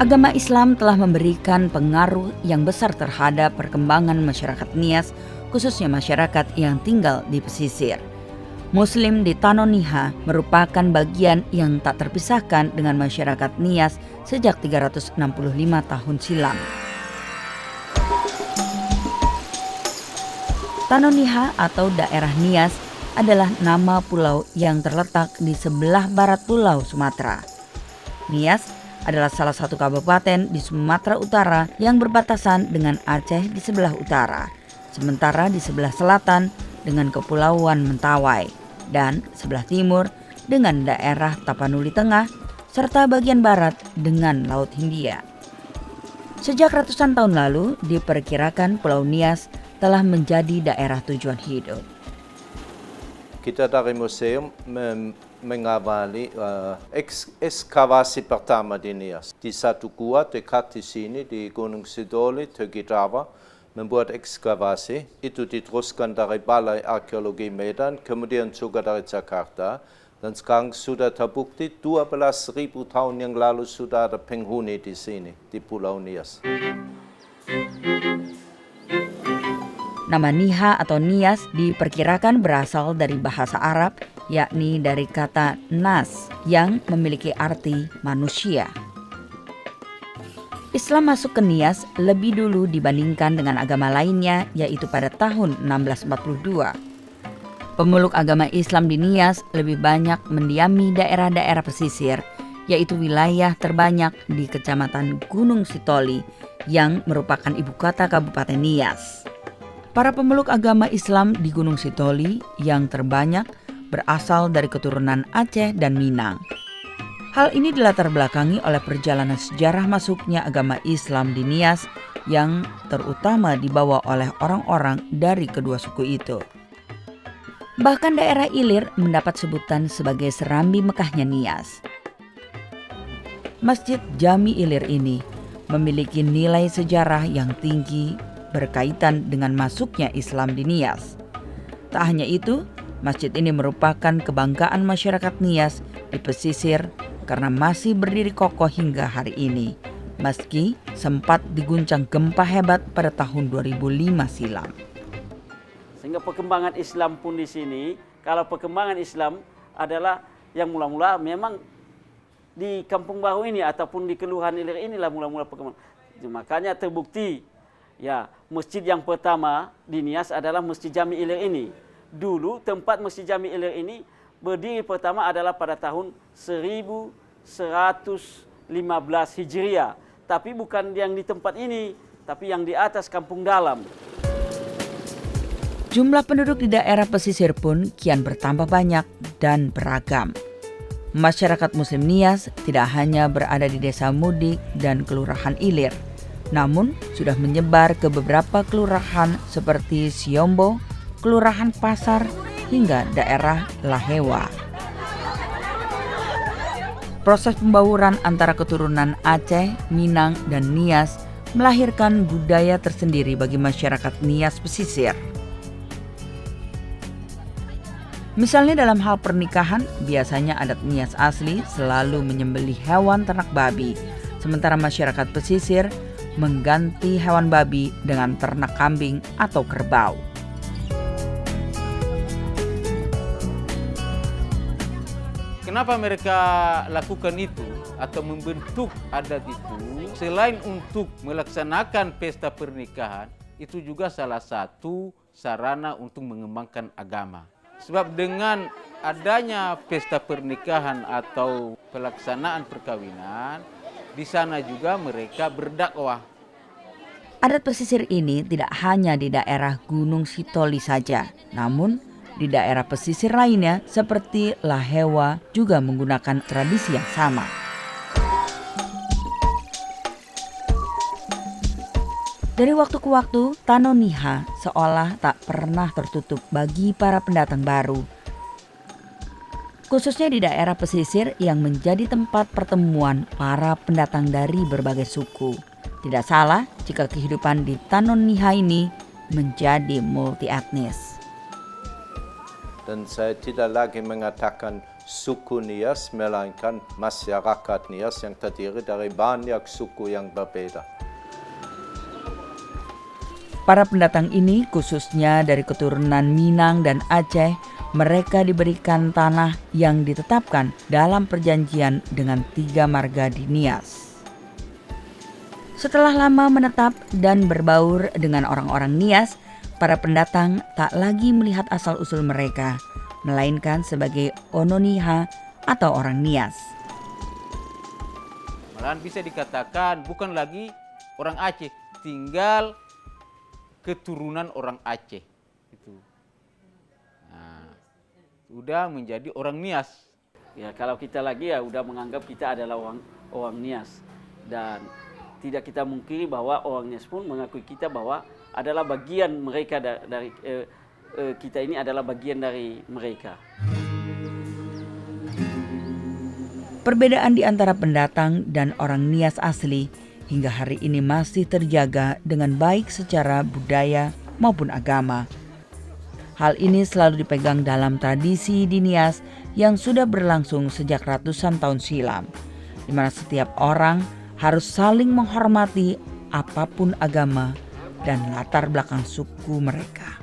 Agama Islam telah memberikan pengaruh yang besar terhadap perkembangan masyarakat Nias, khususnya masyarakat yang tinggal di pesisir. Muslim di Tanah Niha merupakan bagian yang tak terpisahkan dengan masyarakat Nias sejak 365 tahun silam. Tanah Niha atau daerah Nias adalah nama pulau yang terletak di sebelah barat pulau Sumatera. Nias adalah salah satu kabupaten di Sumatera Utara yang berbatasan dengan Aceh di sebelah utara, sementara di sebelah selatan dengan Kepulauan Mentawai, dan sebelah timur dengan daerah Tapanuli Tengah, serta bagian barat dengan Laut Hindia. Sejak ratusan tahun lalu, diperkirakan Pulau Nias telah menjadi daerah tujuan hidup. Kita dari museum mengawali ekskavasi pertama di Nias. Di satu gua dekat di sini di Gunung Sidoli, Turki Java, membuat ekskavasi. Itu diteruskan dari Balai Arkeologi Medan, kemudian juga dari Jakarta. Dan sekarang sudah terbukti 12.000 tahun yang lalu sudah ada penghuni di sini, di Pulau Nias. Nama Niha atau Nias diperkirakan berasal dari bahasa Arab, yakni dari kata nas yang memiliki arti manusia. Islam masuk ke Nias lebih dulu dibandingkan dengan agama lainnya, yaitu pada tahun 1642. Pemeluk agama Islam di Nias lebih banyak mendiami daerah-daerah pesisir, yaitu wilayah terbanyak di Kecamatan Gunung Sitoli yang merupakan ibu kota Kabupaten Nias. Para pemeluk agama Islam di Gunung Sitoli yang terbanyak berasal dari keturunan Aceh dan Minang. Hal ini dilatar belakangi oleh perjalanan sejarah masuknya agama Islam di Nias yang terutama dibawa oleh orang-orang dari kedua suku itu. Bahkan daerah Ilir mendapat sebutan sebagai Serambi Mekahnya Nias. Masjid Jami Ilir ini memiliki nilai sejarah yang tinggi berkaitan dengan masuknya Islam di Nias. Tak hanya itu, masjid ini merupakan kebanggaan masyarakat Nias di pesisir karena masih berdiri kokoh hingga hari ini, meski sempat diguncang gempa hebat pada tahun 2005 silam. Sehingga perkembangan Islam pun di sini, kalau perkembangan Islam adalah yang mula-mula memang di Kampung Baru ini ataupun di Kelurahan Ilir inilah mula-mula perkembangan. Makanya terbukti ya, masjid yang pertama di Nias adalah Masjid Jami Ilir ini. Dulu tempat Masjid Jami Ilir ini berdiri pertama adalah pada tahun 1115 Hijriah. Tapi bukan yang di tempat ini, tapi yang di atas Kampung Dalam. Jumlah penduduk di daerah pesisir pun kian bertambah banyak dan beragam. Masyarakat Muslim Nias tidak hanya berada di Desa Mudik dan Kelurahan Ilir, namun sudah menyebar ke beberapa kelurahan seperti Siombo, Kelurahan Pasar, hingga daerah Lahewa. Proses pembauran antara keturunan Aceh, Minang, dan Nias melahirkan budaya tersendiri bagi masyarakat Nias pesisir. Misalnya dalam hal pernikahan, biasanya adat Nias asli selalu menyembelih hewan ternak babi, sementara masyarakat pesisir mengganti hewan babi dengan ternak kambing atau kerbau. Kenapa mereka lakukan itu atau membentuk adat itu? Selain untuk melaksanakan pesta pernikahan, itu juga salah satu sarana untuk mengembangkan agama. Sebab dengan adanya pesta pernikahan atau pelaksanaan perkawinan, di sana juga mereka berdakwah. Adat pesisir ini tidak hanya di daerah Gunung Sitoli saja, namun di daerah pesisir lainnya seperti Lahewa juga menggunakan tradisi yang sama. Dari waktu ke waktu, Tanah Niha seolah tak pernah tertutup bagi para pendatang baru. Khususnya di daerah pesisir yang menjadi tempat pertemuan para pendatang dari berbagai suku. Tidak salah jika kehidupan di Tanah Niha ini menjadi multi etnis. Dan saya tidak lagi mengatakan suku Nias, melainkan masyarakat Nias yang terdiri dari banyak suku yang berbeda. Para pendatang ini khususnya dari keturunan Minang dan Aceh, mereka diberikan tanah yang ditetapkan dalam perjanjian dengan 3 marga di Nias. Setelah lama menetap dan berbaur dengan orang-orang Nias, para pendatang tak lagi melihat asal-usul mereka, melainkan sebagai Ononiha atau orang Nias. Malahan bisa dikatakan bukan lagi orang Aceh, tinggal keturunan orang Aceh. Itu. Nah, sudah menjadi orang Nias. Ya, kalau kita lagi ya udah menganggap kita adalah orang Nias, dan tidak kita mungkiri bahwa orang Nias pun mengakui kita bahwa adalah bagian mereka dari kita ini adalah bagian dari mereka. Perbedaan di antara pendatang dan orang Nias asli hingga hari ini masih terjaga dengan baik secara budaya maupun agama. Hal ini selalu dipegang dalam tradisi di Nias yang sudah berlangsung sejak ratusan tahun silam, di mana setiap orang harus saling menghormati apapun agama dan latar belakang suku mereka.